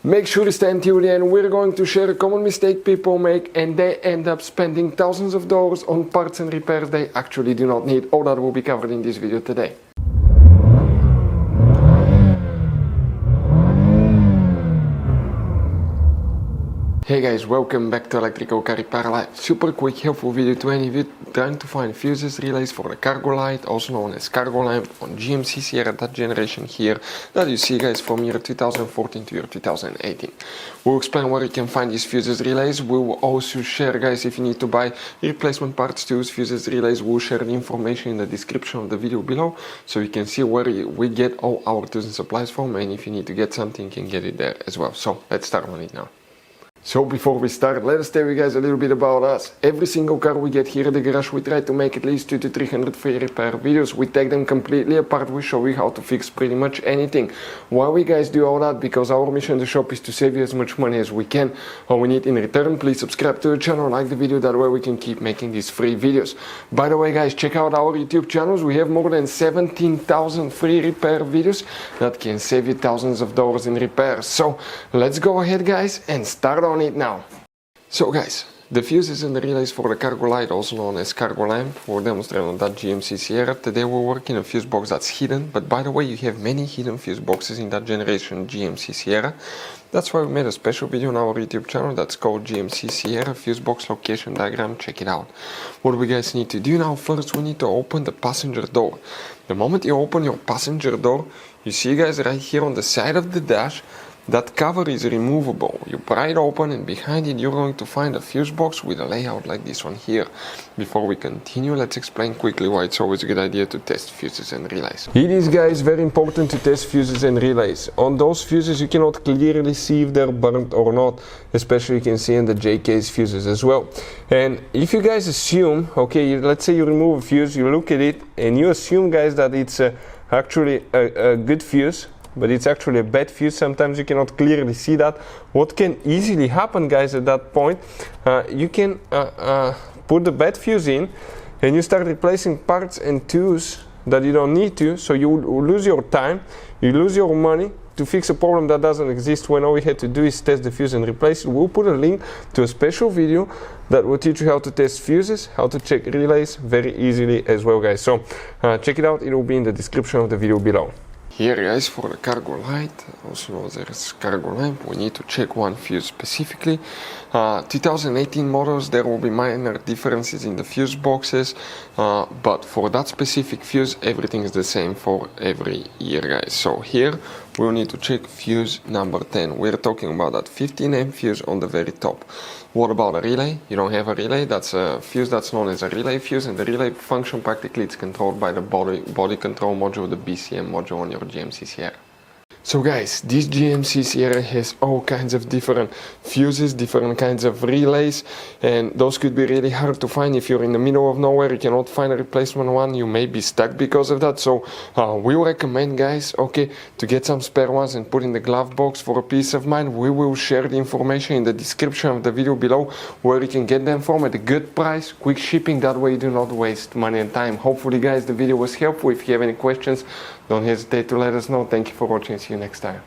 Make sure to stay until the end. We're going to share a common mistake people make and they end up spending thousands of dollars on parts and repairs they actually do not need. All that will be covered in this video today. Hey guys, welcome back to Electrical Car Repair Live. Super quick, helpful video to any of you trying to find fuses, relays for the cargo light, also known as cargo lamp on GMC Sierra, that generation here that you see guys from year 2014 to year 2018. We'll explain where you can find these fuses, relays. We will also share guys if you need to buy replacement parts to use fuses, relays. We'll share the information in the description of the video below so you can see where we get all our tools and supplies from, and if you need to get something you can get it there as well. So let's start on it now. So before we start, let us tell you guys a little bit about us. Every single car we get here at the garage, we try to make at least 200 to 300 free repair videos. We take them completely apart, we show you how to fix pretty much anything. Why we guys do all that? Because our mission in the shop is to save you as much money as we can. All we need in return, please subscribe to the channel, like the video, that way we can keep making these free videos. By the way guys, check out our YouTube channels. We have more than 17,000 free repair videos that can save you thousands of dollars in repairs. So let's go ahead guys and start on it now. So guys, the fuses and the relays for the cargo light, also known as cargo lamp, we'll demonstrate on that GMC Sierra. Today we're working a fuse box that's hidden, but by the way you have many hidden fuse boxes in that generation GMC Sierra. That's why we made a special video on our YouTube channel that's called GMC Sierra Fuse Box Location Diagram. Check it out. What we guys need to do now, first we need to open the passenger door. The moment you open your passenger door, you see guys right here on the side of the dash, that cover is removable. You pry it open and behind it you're going to find a fuse box with a layout like this one here. Before we continue, let's explain quickly why it's always a good idea to test fuses and relays. It is guys very important to test fuses and relays. On those fuses you cannot clearly see if they're burnt or not, especially you can see in the JK's fuses as well. And if you guys assume, okay, let's say you remove a fuse, you look at it and you assume guys that it's actually a good fuse, but it's actually a bad fuse. Sometimes you cannot clearly see that. What can easily happen guys at that point, you can put the bad fuse in and you start replacing parts and tools that you don't need to, so you lose your time, you lose your money to fix a problem that doesn't exist, when all we had to do is test the fuse and replace it. We'll put a link to a special video that will teach you how to test fuses, how to check relays very easily as well guys. So check it out, it will be in the description of the video below. Here guys, for the cargo light, also known as cargo lamp, we need to check one fuse specifically. 2018 models, there will be minor differences in the fuse boxes, but for that specific fuse everything is the same for every year guys. So here we'll need to check fuse number 10. We're talking about that 15 fuse on the very top. What about a relay? You don't have a relay, that's a fuse that's known as a relay fuse, and the relay function practically it's controlled by the body control module, the BCM module on your GMC Sierra. So guys, this GMC Sierra has all kinds of different fuses, different kinds of relays, and those could be really hard to find. If you're in the middle of nowhere, you cannot find a replacement one, you may be stuck because of that. So we recommend guys, okay, to get some spare ones and put in the glove box for a peace of mind. We will share the information in the description of the video below where you can get them from at a good price, quick shipping, that way you do not waste money and time. Hopefully guys the video was helpful. If you have any questions, don't hesitate to let us know. Thank you for watching. See you next time.